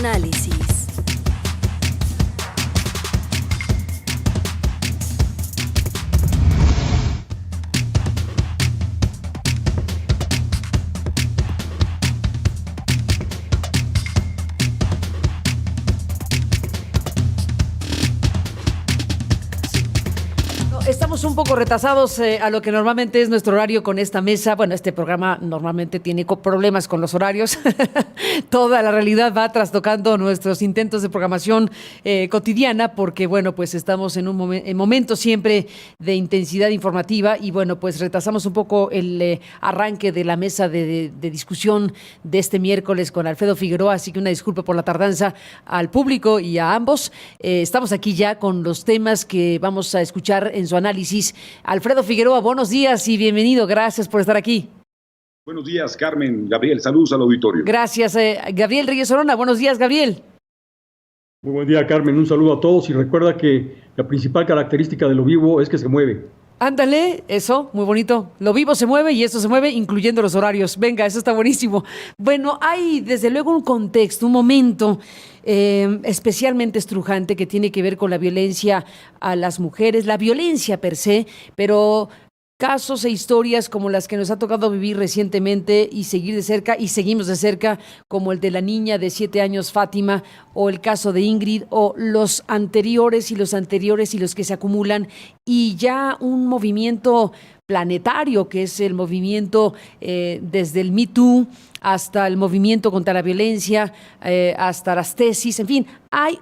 análisis. Estamos un poco retrasados a lo que normalmente es nuestro horario con esta mesa. Bueno, este programa normalmente tiene problemas con los horarios. Toda la realidad va trastocando nuestros intentos de programación cotidiana porque, bueno, pues estamos en un momento siempre de intensidad informativa y, bueno, pues retrasamos un poco el arranque de la mesa de discusión de este miércoles con Alfredo Figueroa, así que una disculpa por la tardanza al público y a ambos. Estamos aquí ya con los temas que vamos a escuchar en su análisis. Alfredo Figueroa, buenos días y bienvenido. Gracias por estar aquí. Buenos días, Carmen. Gabriel, saludos al auditorio. Gracias, Gabriel Reyes Orona. Buenos días, Gabriel. Muy buen día, Carmen. Un saludo a todos y recuerda que la principal característica de lo vivo es que se mueve. Ándale, eso, muy bonito. Lo vivo se mueve y esto se mueve incluyendo los horarios. Venga, eso está buenísimo. Bueno, hay desde luego un contexto, un momento especialmente estrujante que tiene que ver con la violencia a las mujeres, la violencia per se, pero casos e historias como las que nos ha tocado vivir recientemente y seguir de cerca, y seguimos de cerca, como el de la niña de 7 años, Fátima, o el caso de Ingrid, o los anteriores y los que se acumulan, y ya un movimiento planetario, que es el movimiento desde el Me Too hasta el movimiento contra la violencia, hasta las tesis, en fin, hay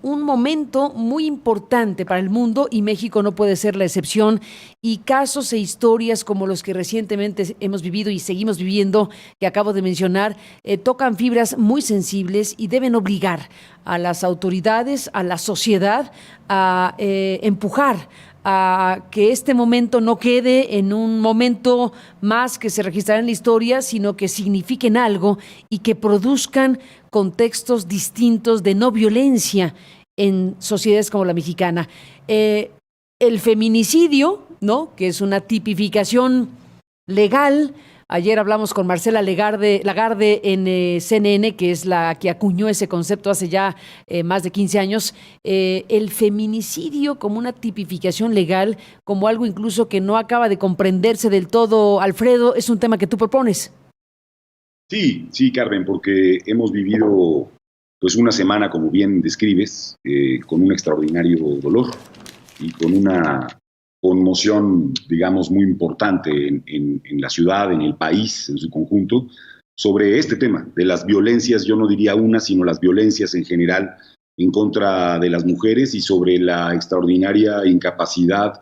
un momento muy importante para el mundo y México no puede ser la excepción, y casos e historias como los que recientemente hemos vivido y seguimos viviendo, que acabo de mencionar, tocan fibras muy sensibles y deben obligar a las autoridades, a la sociedad a empujar a que este momento no quede en un momento más que se registrará en la historia, sino que signifiquen algo y que produzcan contextos distintos de no violencia en sociedades como la mexicana. El feminicidio, ¿no?, que es una tipificación legal. Ayer hablamos con Marcela Lagarde en CNN, que es la que acuñó ese concepto hace ya más de 15 años. El feminicidio como una tipificación legal, como algo incluso que no acaba de comprenderse del todo, Alfredo, es un tema que tú propones. Sí, Carmen, porque hemos vivido pues una semana, como bien describes, con un extraordinario dolor y con una conmoción, digamos, muy importante en la ciudad, en el país, en su conjunto, sobre este tema de las violencias, yo no diría una, sino las violencias en general en contra de las mujeres y sobre la extraordinaria incapacidad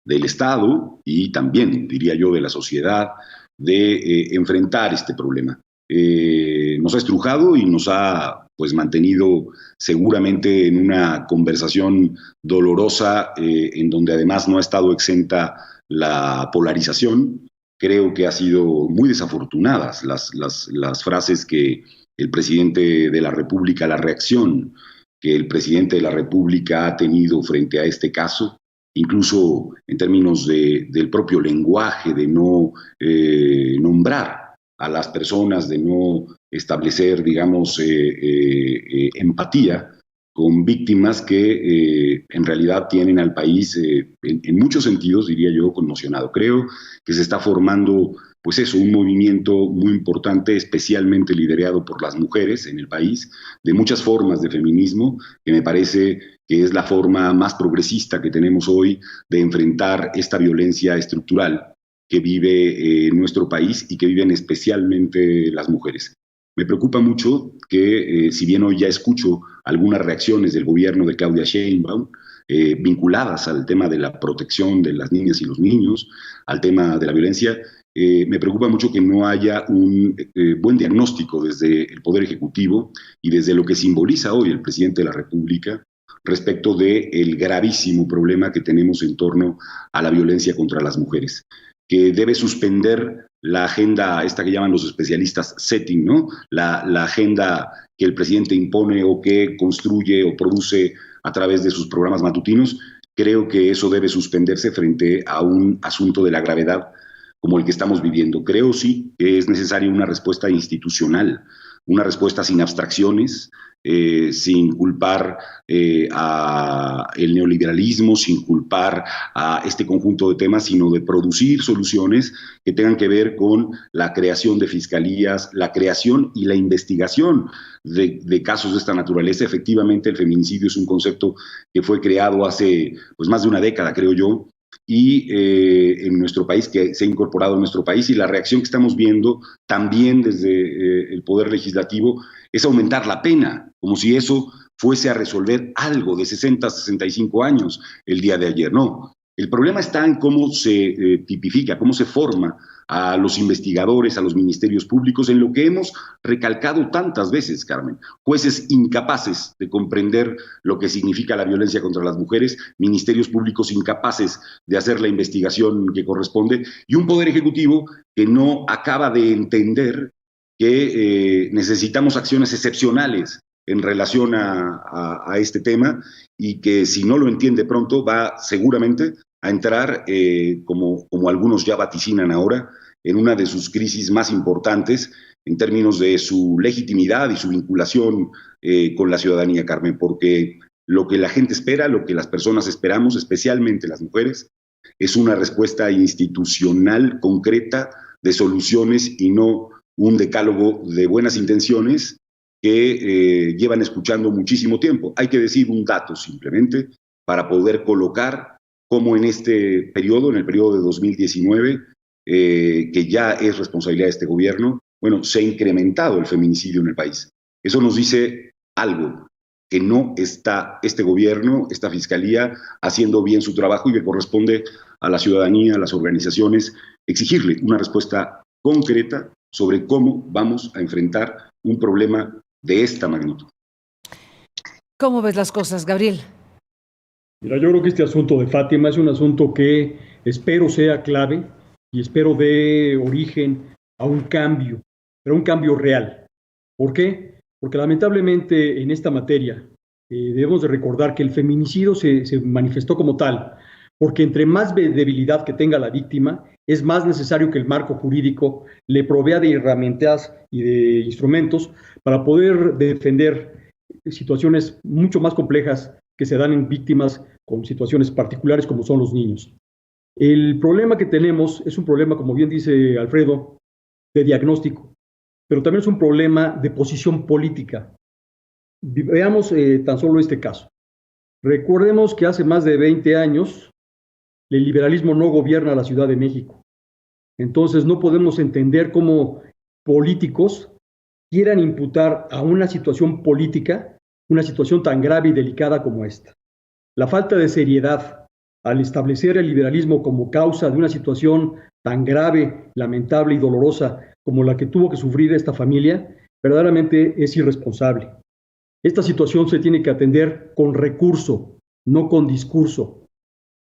del Estado y también, diría yo, de la sociedad de enfrentar este problema. Nos ha estrujado y nos ha pues mantenido seguramente en una conversación dolorosa en donde además no ha estado exenta la polarización. Creo que ha sido muy desafortunadas las frases que el presidente de la República, la reacción que el presidente de la República ha tenido frente a este caso, incluso en términos del propio lenguaje, de no nombrar a las personas, de no establecer, digamos, empatía con víctimas que en realidad tienen al país, en muchos sentidos, diría yo, conmocionado. Creo que se está formando, pues eso, un movimiento muy importante, especialmente liderado por las mujeres en el país, de muchas formas de feminismo, que me parece que es la forma más progresista que tenemos hoy de enfrentar esta violencia estructural que vive nuestro país y que viven especialmente las mujeres. Me preocupa mucho que, si bien hoy ya escucho algunas reacciones del gobierno de Claudia Sheinbaum vinculadas al tema de la protección de las niñas y los niños, al tema de la violencia, me preocupa mucho que no haya un buen diagnóstico desde el Poder Ejecutivo y desde lo que simboliza hoy el presidente de la República respecto del gravísimo problema que tenemos en torno a la violencia contra las mujeres, que debe suspender la agenda, esta que llaman los especialistas setting, ¿no? La agenda que el presidente impone o que construye o produce a través de sus programas matutinos. Creo que eso debe suspenderse frente a un asunto de la gravedad como el que estamos viviendo. Creo sí que es necesaria una respuesta institucional, una respuesta sin abstracciones, sin culpar a el neoliberalismo, sin culpar a este conjunto de temas, sino de producir soluciones que tengan que ver con la creación de fiscalías, la creación y la investigación de casos de esta naturaleza. Efectivamente, el feminicidio es un concepto que fue creado hace pues, más de una década, creo yo, y en nuestro país, que se ha incorporado en nuestro país, y la reacción que estamos viendo también desde el Poder Legislativo es aumentar la pena, como si eso fuese a resolver algo de 60 a 65 años el día de ayer. No, el problema está en cómo se tipifica, cómo se forma a los investigadores, a los ministerios públicos, en lo que hemos recalcado tantas veces, Carmen. Jueces incapaces de comprender lo que significa la violencia contra las mujeres, ministerios públicos incapaces de hacer la investigación que corresponde, y un poder ejecutivo que no acaba de entender que necesitamos acciones excepcionales en relación a este tema, y que si no lo entiende pronto va seguramente a entrar, como algunos ya vaticinan ahora, en una de sus crisis más importantes en términos de su legitimidad y su vinculación con la ciudadanía, Carmen, porque lo que la gente espera, lo que las personas esperamos, especialmente las mujeres, es una respuesta institucional concreta de soluciones y no un decálogo de buenas intenciones que llevan escuchando muchísimo tiempo. Hay que decir un dato simplemente para poder colocar cómo en este periodo, en el periodo de 2019, que ya es responsabilidad de este gobierno, bueno, se ha incrementado el feminicidio en el país. Eso nos dice algo, que no está este gobierno, esta fiscalía, haciendo bien su trabajo, y que corresponde a la ciudadanía, a las organizaciones, exigirle una respuesta concreta sobre cómo vamos a enfrentar un problema de esta magnitud. ¿Cómo ves las cosas, Gabriel? Mira, yo creo que este asunto de Fátima es un asunto que espero sea clave y espero dé origen a un cambio, pero un cambio real. ¿Por qué? Porque lamentablemente en esta materia debemos de recordar que el feminicidio se manifestó como tal, porque entre más debilidad que tenga la víctima, es más necesario que el marco jurídico le provea de herramientas y de instrumentos para poder defender situaciones mucho más complejas que se dan en víctimas con situaciones particulares como son los niños. El problema que tenemos es un problema, como bien dice Alfredo, de diagnóstico, pero también es un problema de posición política. Veamos tan solo este caso. Recordemos que hace más de 20 años el liberalismo no gobierna la Ciudad de México. Entonces no podemos entender cómo políticos quieran imputar a una situación política una situación tan grave y delicada como esta. La falta de seriedad al establecer el liberalismo como causa de una situación tan grave, lamentable y dolorosa como la que tuvo que sufrir esta familia, verdaderamente es irresponsable. Esta situación se tiene que atender con recurso, no con discurso.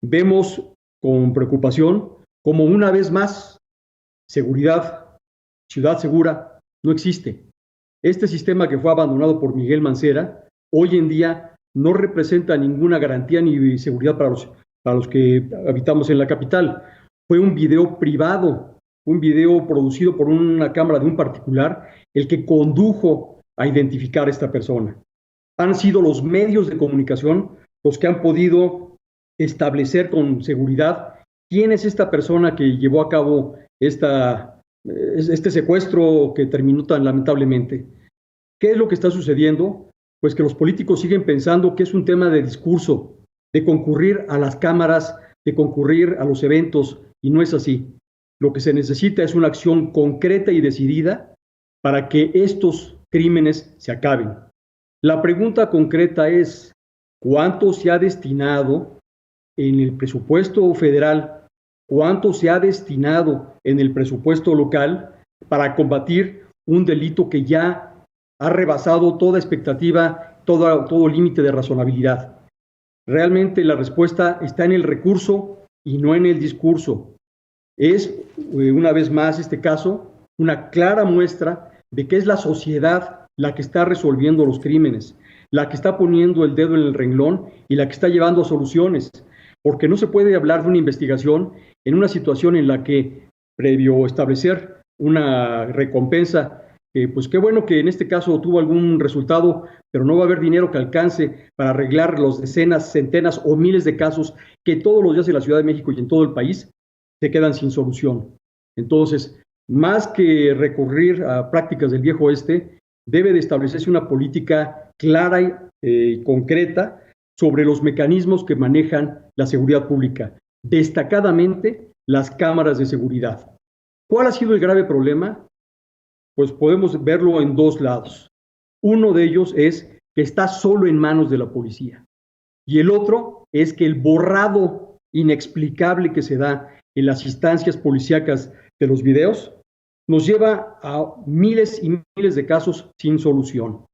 Vemos con preocupación como una vez más seguridad, ciudad segura, no existe. Este sistema que fue abandonado por Miguel Mancera, hoy en día no representa ninguna garantía ni seguridad para los que habitamos en la capital. Fue un video privado, un video producido por una cámara de un particular, el que condujo a identificar a esta persona. Han sido los medios de comunicación los que han podido establecer con seguridad quién es esta persona que llevó a cabo este secuestro que terminó tan lamentablemente. ¿Qué es lo que está sucediendo? Pues que los políticos siguen pensando que es un tema de discurso, de concurrir a las cámaras, de concurrir a los eventos, y no es así. Lo que se necesita es una acción concreta y decidida para que estos crímenes se acaben. La pregunta concreta es, ¿cuánto se ha destinado en el presupuesto federal, cuánto se ha destinado en el presupuesto local para combatir un delito que ya ha rebasado toda expectativa, todo límite de razonabilidad? Realmente la respuesta está en el recurso y no en el discurso. Es, una vez más, este caso, una clara muestra de que es la sociedad la que está resolviendo los crímenes, la que está poniendo el dedo en el renglón y la que está llevando a soluciones, porque no se puede hablar de una investigación en una situación en la que previo establecer una recompensa. Pues qué bueno que en este caso tuvo algún resultado, pero no va a haber dinero que alcance para arreglar los decenas, centenas o miles de casos que todos los días en la Ciudad de México y en todo el país se quedan sin solución. Entonces, más que recurrir a prácticas del viejo oeste, debe de establecerse una política clara y concreta sobre los mecanismos que manejan la seguridad pública, destacadamente las cámaras de seguridad. ¿Cuál ha sido el grave problema? Pues podemos verlo en dos lados. Uno de ellos es que está solo en manos de la policía y el otro es que el borrado inexplicable que se da en las instancias policíacas de los videos nos lleva a miles y miles de casos sin solución.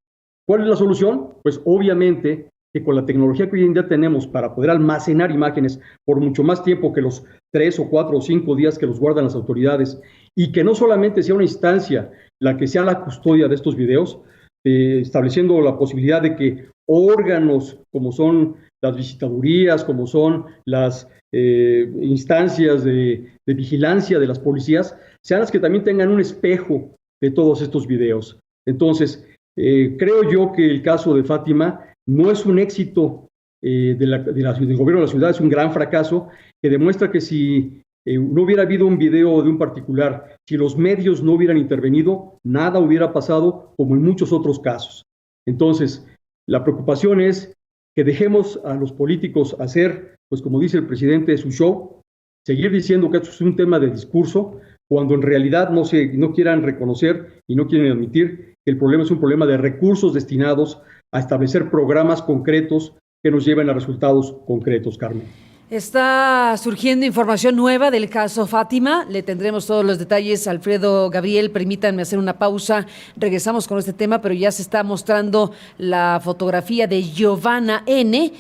¿Cuál es la solución? Pues obviamente que con la tecnología que hoy en día tenemos para poder almacenar imágenes por mucho más tiempo que los 3 o 4 o 5 días que los guardan las autoridades, y que no solamente sea una instancia la que sea la custodia de estos videos, estableciendo la posibilidad de que órganos como son las visitadurías, como son las instancias de vigilancia de las policías, sean las que también tengan un espejo de todos estos videos. Entonces, creo yo que el caso de Fátima no es un éxito del gobierno de la ciudad, es un gran fracaso que demuestra que si no hubiera habido un video de un particular, si los medios no hubieran intervenido, nada hubiera pasado como en muchos otros casos. Entonces, la preocupación es que dejemos a los políticos hacer, pues como dice el presidente, su show, seguir diciendo que esto es un tema de discurso, cuando en realidad no quieran reconocer y no quieren admitir que el problema es un problema de recursos destinados a establecer programas concretos que nos lleven a resultados concretos, Carmen. Está surgiendo información nueva del caso Fátima. Le tendremos todos los detalles. Alfredo, Gabriel, permítanme hacer una pausa. Regresamos con este tema, pero ya se está mostrando la fotografía de Giovanna N.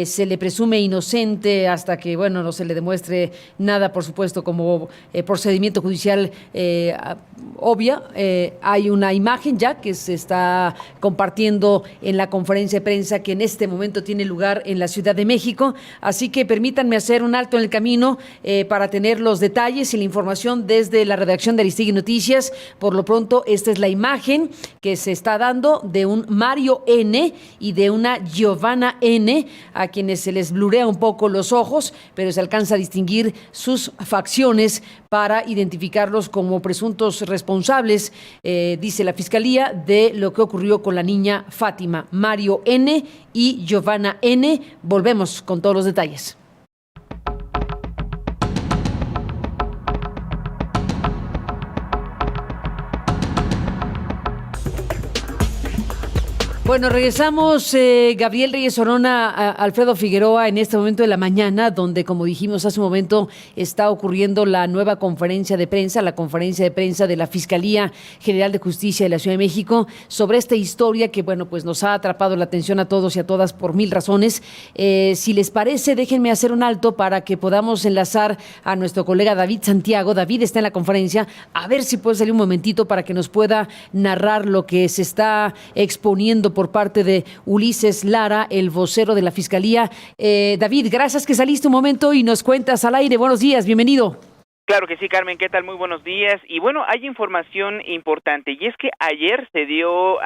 Se le presume inocente hasta que, bueno, no se le demuestre nada, por supuesto, como procedimiento judicial obvia. Hay una imagen ya que se está compartiendo en la conferencia de prensa que en este momento tiene lugar en la Ciudad de México. Así que permítanme hacer un alto en el camino para tener los detalles y la información desde la redacción de Aristegui Noticias. Por lo pronto, esta es la imagen que se está dando de un Mario N. y de una Giovanna N., a quienes se les blurea un poco los ojos, pero se alcanza a distinguir sus facciones para identificarlos como presuntos responsables, dice la Fiscalía, de lo que ocurrió con la niña Fátima. Mario N. y Giovanna N. Volvemos con todos los detalles. Bueno, regresamos, Gabriel Reyes Orona, Alfredo Figueroa, en este momento de la mañana, donde, como dijimos hace un momento, está ocurriendo la nueva conferencia de prensa, la conferencia de prensa de la Fiscalía General de Justicia de la Ciudad de México, sobre esta historia que, bueno, pues nos ha atrapado la atención a todos y a todas por mil razones. Si les parece, déjenme hacer un alto para que podamos enlazar a nuestro colega David Santiago. David está en la conferencia, a ver si puede salir un momentito para que nos pueda narrar lo que se está exponiendo por parte de Ulises Lara, el vocero de la Fiscalía. David, gracias que saliste un momento y nos cuentas al aire. Buenos días, bienvenido. Claro que sí, Carmen, ¿qué tal? Muy buenos días. Y bueno, hay información importante, y es que ayer se dio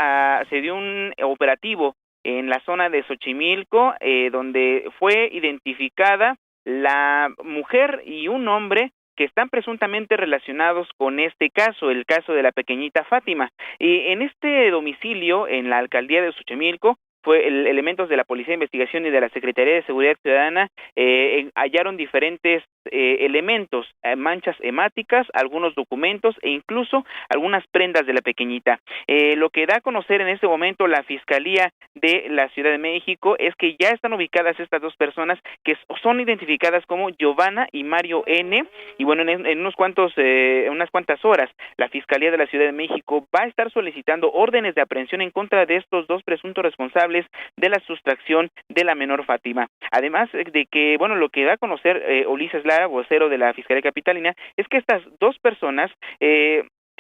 un operativo en la zona de Xochimilco, donde fue identificada la mujer y un hombre que están presuntamente relacionados con este caso, el caso de la pequeñita Fátima. Y en este domicilio, en la alcaldía de Xochimilco, elementos de la Policía de Investigación y de la Secretaría de Seguridad Ciudadana hallaron diferentes elementos, manchas hemáticas, algunos documentos e incluso algunas prendas de la pequeñita. Lo que da a conocer en este momento la Fiscalía de la Ciudad de México es que ya están ubicadas estas dos personas que son identificadas como Giovanna y Mario N. Y bueno, en unas cuantas horas, la Fiscalía de la Ciudad de México va a estar solicitando órdenes de aprehensión en contra de estos dos presuntos responsables de la sustracción de la menor Fátima. Además de que, bueno, lo que da a conocer Ulises Lara, vocero de la Fiscalía Capitalina, es que estas dos personas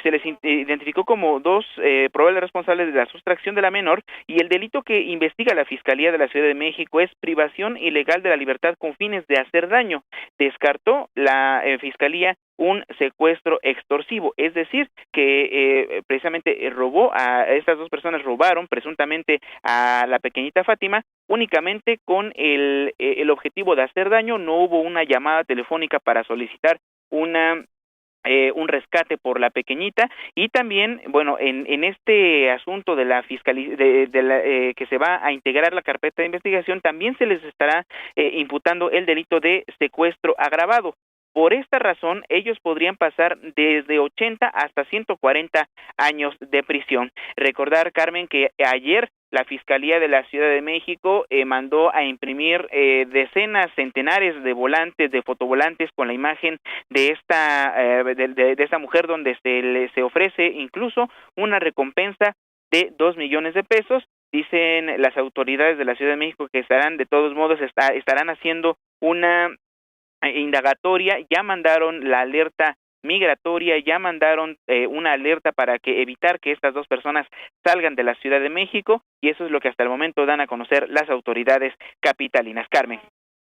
se les identificó como dos probables responsables de la sustracción de la menor, y el delito que investiga la Fiscalía de la Ciudad de México es privación ilegal de la libertad con fines de hacer daño. Descartó la Fiscalía un secuestro extorsivo, es decir, que precisamente estas dos personas robaron presuntamente a la pequeñita Fátima únicamente con el objetivo de hacer daño. No hubo una llamada telefónica para solicitar un rescate por la pequeñita. Y también, bueno, en este asunto de la fiscalía que se va a integrar la carpeta de investigación, también se les estará imputando el delito de secuestro agravado. Por esta razón, ellos podrían pasar desde 80 hasta 140 años de prisión. Recordar, Carmen, que ayer la Fiscalía de la Ciudad de México mandó a imprimir centenares de volantes, de fotovolantes con la imagen de esta mujer, donde se ofrece incluso una recompensa de 2 millones de pesos. Dicen las autoridades de la Ciudad de México que estarán, de todos modos, estarán haciendo una indagatoria. Ya mandaron la alerta migratoria, ya mandaron una alerta para evitar que estas dos personas salgan de la Ciudad de México, y eso es lo que hasta el momento dan a conocer las autoridades capitalinas. Carmen.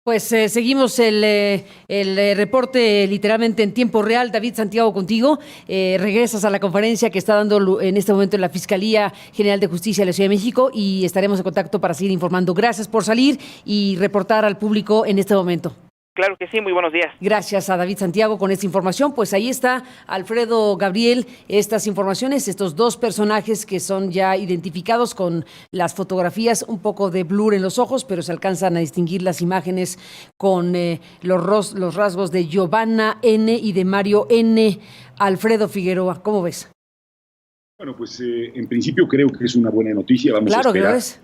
Pues seguimos el reporte literalmente en tiempo real. David Santiago, contigo. Regresas a la conferencia que está dando en este momento en la Fiscalía General de Justicia de la Ciudad de México, y estaremos en contacto para seguir informando. Gracias por salir y reportar al público en este momento. Claro que sí, muy buenos días. Gracias a David Santiago con esta información. Pues ahí está, Alfredo Gabriel, estas informaciones, estos dos personajes que son ya identificados con las fotografías, un poco de blur en los ojos, pero se alcanzan a distinguir las imágenes con los rasgos de Giovanna N. y de Mario N. Alfredo Figueroa, ¿cómo ves? Bueno, pues en principio creo que es una buena noticia. Vamos a esperar. Claro que lo es.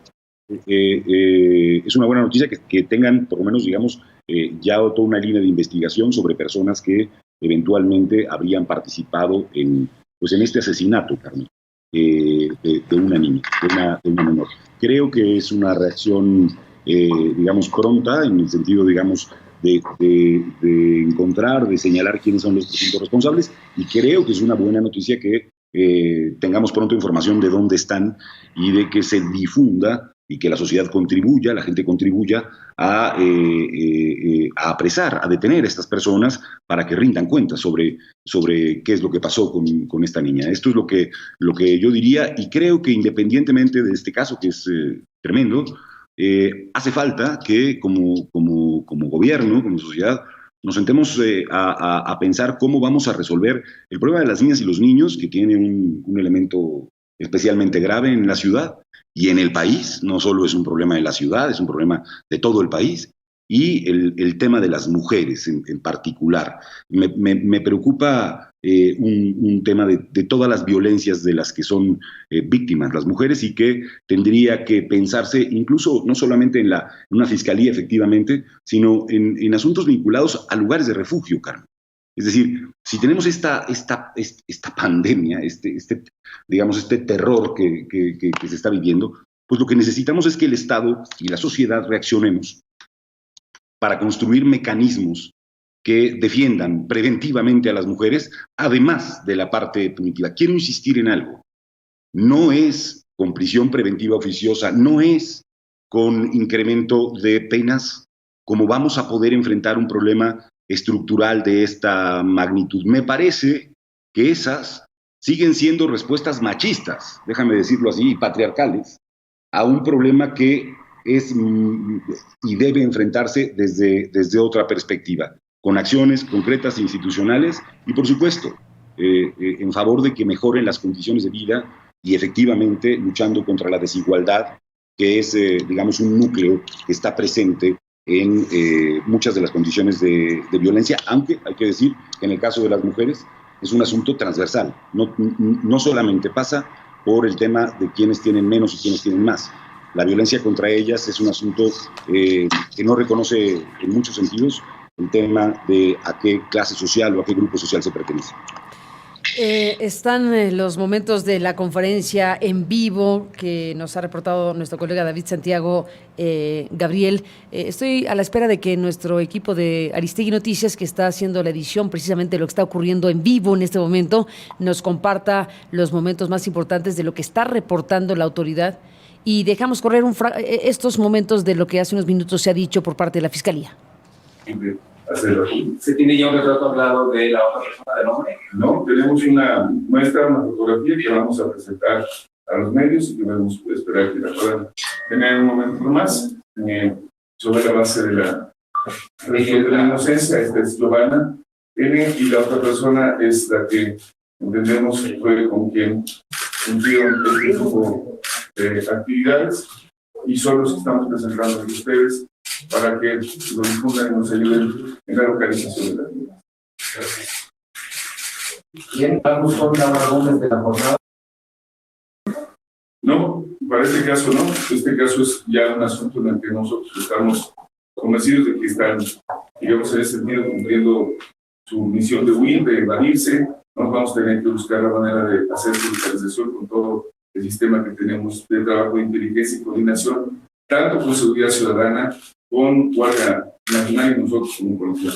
Es una buena noticia que tengan, por lo menos, digamos, ya toda una línea de investigación sobre personas que eventualmente habrían participado en este asesinato, Carmen, de una niña, de una menor. Creo que es una reacción, digamos, pronta, en el sentido, digamos, de encontrar, de señalar quiénes son los presuntos responsables, y creo que es una buena noticia que tengamos pronto información de dónde están y de que se difunda y que la sociedad contribuya, la gente contribuya a apresar, a detener a estas personas para que rindan cuentas sobre qué es lo que pasó con esta niña. Esto es lo que yo diría, y creo que independientemente de este caso, que es tremendo, hace falta que como gobierno, como sociedad, nos sentemos a pensar cómo vamos a resolver el problema de las niñas y los niños, que tiene un elemento especialmente grave en la ciudad y en el país. No solo es un problema de la ciudad, es un problema de todo el país. Y el tema de las mujeres en particular. Me preocupa un tema de todas las violencias de las que son víctimas las mujeres, y que tendría que pensarse incluso no solamente en una fiscalía, efectivamente, sino en asuntos vinculados a lugares de refugio, Carmen. Es decir, si tenemos esta pandemia, digamos, este terror que se está viviendo, pues lo que necesitamos es que el Estado y la sociedad reaccionemos para construir mecanismos que defiendan preventivamente a las mujeres, además de la parte punitiva. Quiero insistir en algo. No es con prisión preventiva oficiosa, no es con incremento de penas como vamos a poder enfrentar un problema estructural de esta magnitud. Me parece que esas siguen siendo respuestas machistas, déjame decirlo así, y patriarcales, a un problema que es y debe enfrentarse desde otra perspectiva, con acciones concretas e institucionales, y por supuesto en favor de que mejoren las condiciones de vida, y efectivamente luchando contra la desigualdad, que es digamos un núcleo que está presente en muchas de las condiciones de violencia, aunque hay que decir que en el caso de las mujeres es un asunto transversal, no solamente pasa por el tema de quienes tienen menos y quienes tienen más. La violencia contra ellas es un asunto que no reconoce en muchos sentidos el tema de a qué clase social o a qué grupo social se pertenece. Están los momentos de la conferencia en vivo que nos ha reportado nuestro colega David Santiago. Gabriel, estoy a la espera de que nuestro equipo de Aristegui Noticias, que está haciendo la edición precisamente de lo que está ocurriendo en vivo en este momento, nos comparta los momentos más importantes de lo que está reportando la autoridad, y dejamos correr estos momentos de lo que hace unos minutos se ha dicho por parte de la Fiscalía. ¿Se tiene ya un retrato hablado de la otra persona del hombre? No, tenemos una muestra, una fotografía que vamos a presentar a los medios y que vamos a esperar que la puedan tener en un momento más. Sobre la base de la inocencia, esta es Giovanna N, y la otra persona es la que entendemos fue con quien cumplieron este tipo de actividades, y son los que estamos presentando a ustedes para que lo difundan y nos ayuden en la localización de la vida. ¿Bien? ¿Vamos con algunos de la jornada? No, para este caso no. Este caso es ya un asunto en el que nosotros estamos convencidos de que están, digamos, en ese sentido, cumpliendo su misión de huir, de evadirse. Nos vamos a tener que buscar la manera de hacer su localización con todo el sistema que tenemos de trabajo de inteligencia y coordinación, tanto con seguridad ciudadana, con Guardia Nacional y nosotros como policía.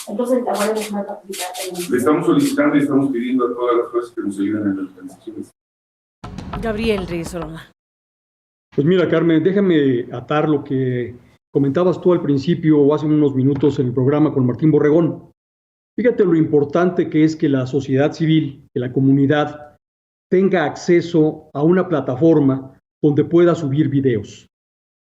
Entonces, la Guardia Nacional participa. Le estamos solicitando y estamos pidiendo a todas las fuerzas que nos ayuden en las organizaciones. Gabriel Reyes Orona. Pues mira, Carmen, déjame atar lo que comentabas tú al principio o hace unos minutos en el programa con Martín Borregón. Fíjate lo importante que es que la sociedad civil, que la comunidad, tenga acceso a una plataforma donde pueda subir videos.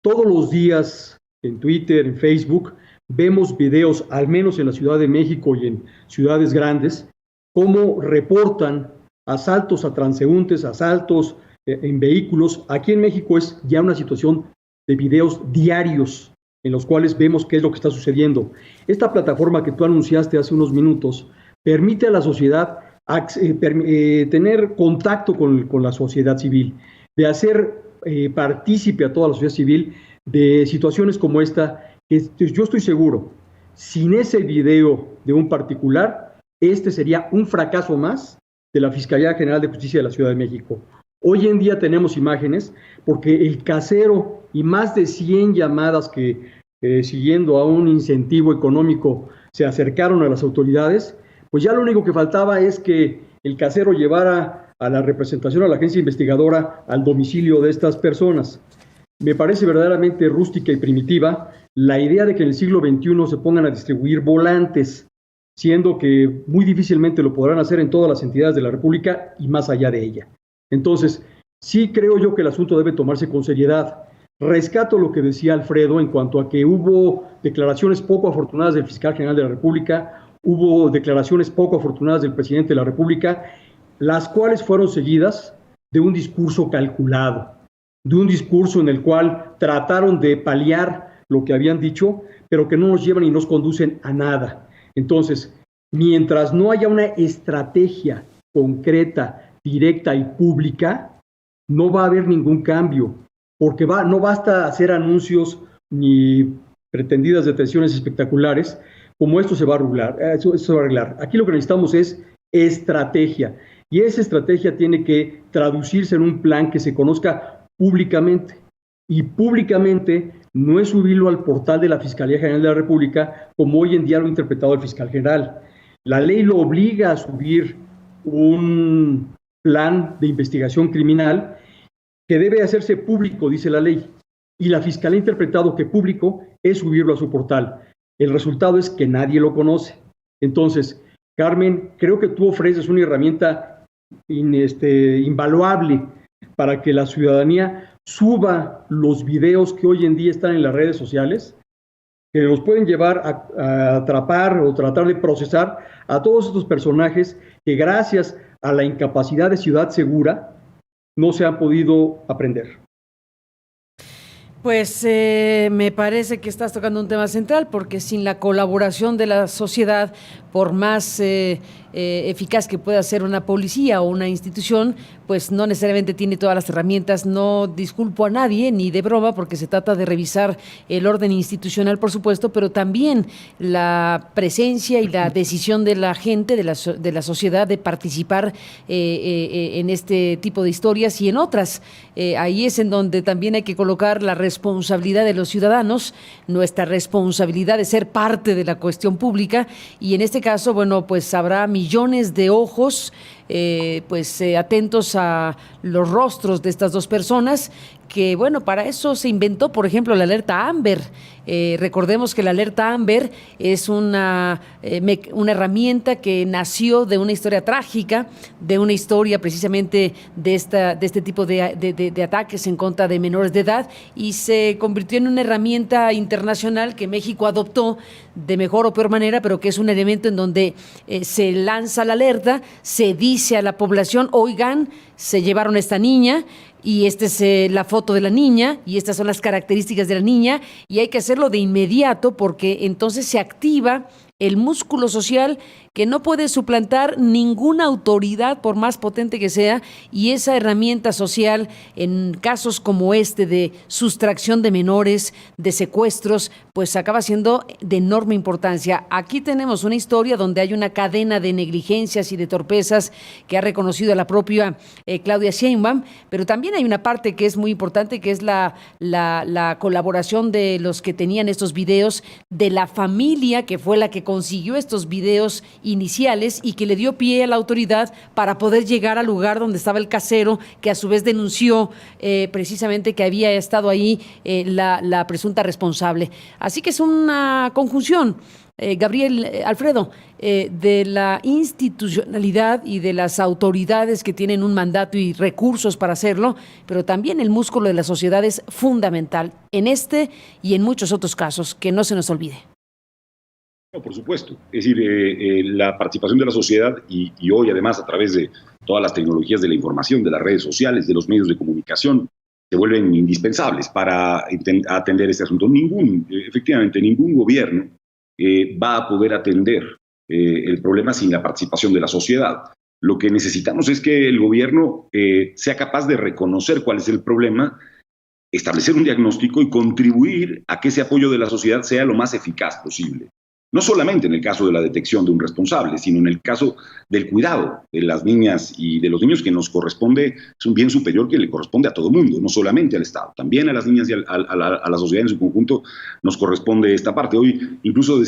Todos los días en Twitter, en Facebook, vemos videos, al menos en la Ciudad de México y en ciudades grandes, cómo reportan asaltos a transeúntes, asaltos en vehículos. Aquí en México es ya una situación de videos diarios en los cuales vemos qué es lo que está sucediendo. Esta plataforma que tú anunciaste hace unos minutos permite a la sociedad tener contacto con la sociedad civil, de hacer partícipe a toda la sociedad civil de situaciones como esta, que yo estoy seguro, sin ese video de un particular, este sería un fracaso más de la Fiscalía General de Justicia de la Ciudad de México. Hoy en día tenemos imágenes porque el casero y más de 100 llamadas que, siguiendo a un incentivo económico, se acercaron a las autoridades, pues ya lo único que faltaba es que el casero llevara a la representación, a la agencia investigadora, al domicilio de estas personas. Me parece verdaderamente rústica y primitiva la idea de que en el siglo XXI se pongan a distribuir volantes, siendo que muy difícilmente lo podrán hacer en todas las entidades de la República y más allá de ella. Entonces, sí creo yo que el asunto debe tomarse con seriedad. Rescato lo que decía Alfredo en cuanto a que hubo declaraciones poco afortunadas del fiscal general de la República, hubo declaraciones poco afortunadas del presidente de la República, las cuales fueron seguidas de un discurso calculado, de un discurso en el cual trataron de paliar lo que habían dicho, pero que no nos llevan y nos conducen a nada. Entonces, mientras no haya una estrategia concreta, directa y pública, no va a haber ningún cambio, porque no basta hacer anuncios ni pretendidas detenciones espectaculares, como esto se va a arreglar. Eso se va a arreglar. Aquí lo que necesitamos es estrategia, y esa estrategia tiene que traducirse en un plan que se conozca públicamente, y públicamente no es subirlo al portal de la Fiscalía General de la República, como hoy en día lo ha interpretado el fiscal general. La ley lo obliga a subir un plan de investigación criminal que debe hacerse público, dice la ley, y la Fiscalía ha interpretado que público es subirlo a su portal. El resultado es que nadie lo conoce. Entonces, Carmen, creo que tú ofreces una herramienta invaluable para que la ciudadanía suba los videos que hoy en día están en las redes sociales, que nos pueden llevar a atrapar o tratar de procesar a todos estos personajes que gracias a la incapacidad de Ciudad Segura no se han podido aprender. Pues me parece que estás tocando un tema central, porque sin la colaboración de la sociedad, por más eficaz que pueda ser una policía o una institución, pues no necesariamente tiene todas las herramientas. No disculpo a nadie, ni de broma, porque se trata de revisar el orden institucional, por supuesto, pero también la presencia y la decisión de la gente, de la sociedad, de participar en este tipo de historias y en otras. Ahí es en donde también hay que colocar la responsabilidad de los ciudadanos, nuestra responsabilidad de ser parte de la cuestión pública, y en este caso, bueno, pues habrá millones de ojos atentos a los rostros de estas dos personas, que bueno, para eso se inventó, por ejemplo, la alerta Amber. Recordemos que la alerta Amber es una herramienta que nació de una historia trágica, de una historia precisamente de este tipo de ataques en contra de menores de edad, y se convirtió en una herramienta internacional que México adoptó de mejor o peor manera, pero que es un elemento en donde se lanza la alerta, se dice a la población: oigan, se llevaron a esta niña, y esta es la foto de la niña, y estas son las características de la niña, y hay que hacerlo de inmediato, porque entonces se activa el músculo social que no puede suplantar ninguna autoridad, por más potente que sea, y esa herramienta social en casos como este de sustracción de menores, de secuestros, pues acaba siendo de enorme importancia. Aquí tenemos una historia donde hay una cadena de negligencias y de torpezas que ha reconocido a la propia Claudia Sheinbaum, pero también hay una parte que es muy importante, que es la colaboración de los que tenían estos videos, de la familia que fue la que consiguió estos videos iniciales y que le dio pie a la autoridad para poder llegar al lugar donde estaba el casero, que a su vez denunció precisamente que había estado ahí la presunta responsable. Así que es una conjunción, Gabriel, Alfredo, de la institucionalidad y de las autoridades que tienen un mandato y recursos para hacerlo, pero también el músculo de la sociedad es fundamental en este y en muchos otros casos, que no se nos olvide. No, por supuesto. Es decir, la participación de la sociedad y hoy además a través de todas las tecnologías de la información, de las redes sociales, de los medios de comunicación, se vuelven indispensables para atender este asunto. Efectivamente, ningún gobierno va a poder atender el problema sin la participación de la sociedad. Lo que necesitamos es que el gobierno sea capaz de reconocer cuál es el problema, establecer un diagnóstico y contribuir a que ese apoyo de la sociedad sea lo más eficaz posible. No solamente en el caso de la detección de un responsable, sino en el caso del cuidado de las niñas y de los niños, que nos corresponde, es un bien superior que le corresponde a todo mundo, no solamente al Estado, también a las niñas y a la sociedad en su conjunto nos corresponde esta parte. Hoy incluso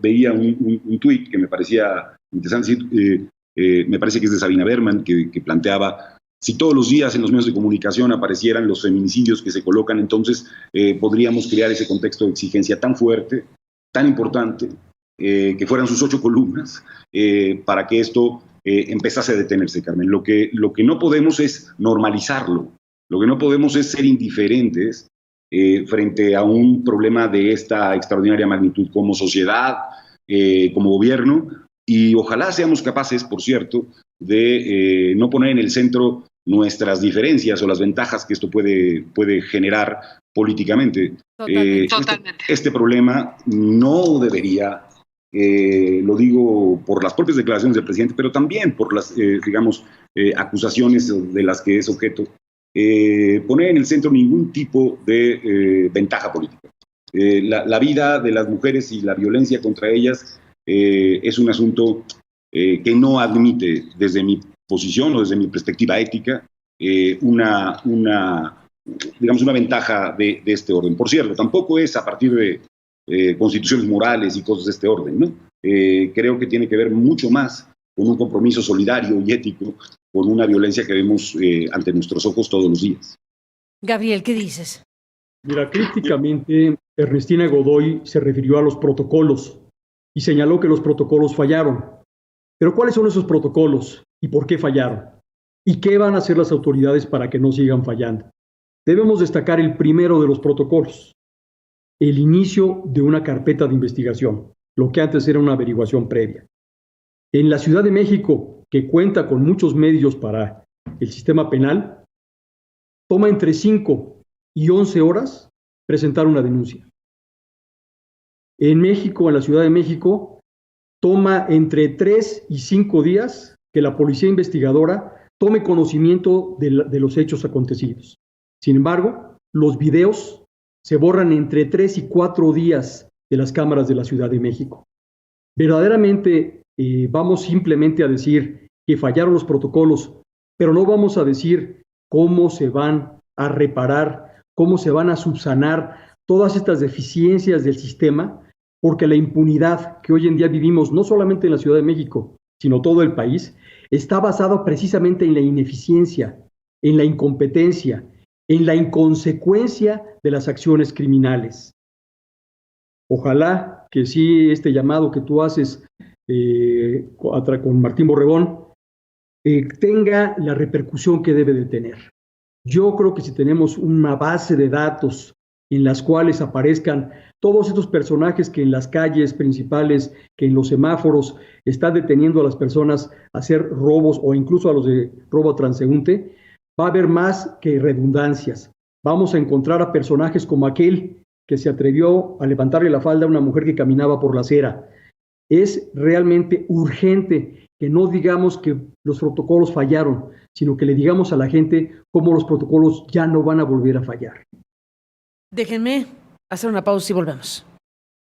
veía un tuit que me parecía interesante, me parece que es de Sabina Berman, que planteaba: si todos los días en los medios de comunicación aparecieran los feminicidios que se colocan, entonces podríamos crear ese contexto de exigencia tan fuerte, tan importante, que fueran sus 8 columnas, para que esto empezase a detenerse, Carmen. Lo que no podemos es normalizarlo, lo que no podemos es ser indiferentes frente a un problema de esta extraordinaria magnitud como sociedad, como gobierno, y ojalá seamos capaces, por cierto, de no poner en el centro nuestras diferencias o las ventajas que esto puede generar políticamente. Totalmente. Este problema no debería, lo digo por las propias declaraciones del presidente, pero también por las, acusaciones de las que es objeto, poner en el centro ningún tipo de ventaja política. La vida de las mujeres y la violencia contra ellas es un asunto que no admite, desde mi posición o desde mi perspectiva ética, una ventaja de este orden. Por cierto, tampoco es a partir de constituciones morales y cosas de este orden, ¿no? Creo que tiene que ver mucho más con un compromiso solidario y ético con una violencia que vemos ante nuestros ojos todos los días. Gabriel, ¿qué dices? Mira, críticamente, Ernestina Godoy se refirió a los protocolos y señaló que los protocolos fallaron. Pero ¿cuáles son esos protocolos y por qué fallaron? ¿Y qué van a hacer las autoridades para que no sigan fallando? Debemos destacar el primero de los protocolos: el inicio de una carpeta de investigación, lo que antes era una averiguación previa. En la Ciudad de México, que cuenta con muchos medios para el sistema penal, toma entre 5 y 11 horas presentar una denuncia. En México, en la Ciudad de México, toma entre 3 y 5 días que la policía investigadora tome conocimiento de los hechos acontecidos. Sin embargo, los videos se borran entre 3 y 4 días de las cámaras de la Ciudad de México. Verdaderamente vamos simplemente a decir que fallaron los protocolos, pero no vamos a decir cómo se van a reparar, cómo se van a subsanar todas estas deficiencias del sistema, porque la impunidad que hoy en día vivimos, no solamente en la Ciudad de México, sino todo el país, está basada precisamente en la ineficiencia, en la incompetencia, en la inconsecuencia de las acciones criminales. Ojalá que sí este llamado que tú haces con Martín Borregón tenga la repercusión que debe de tener. Yo creo que si tenemos una base de datos en las cuales aparezcan todos estos personajes que en las calles principales, que en los semáforos están deteniendo a las personas a hacer robos o incluso a los de robo transeúnte, va a haber más que redundancias. Vamos a encontrar a personajes como aquel que se atrevió a levantarle la falda a una mujer que caminaba por la acera. Es realmente urgente que no digamos que los protocolos fallaron, sino que le digamos a la gente cómo los protocolos ya no van a volver a fallar. Déjenme hacer una pausa y volvemos.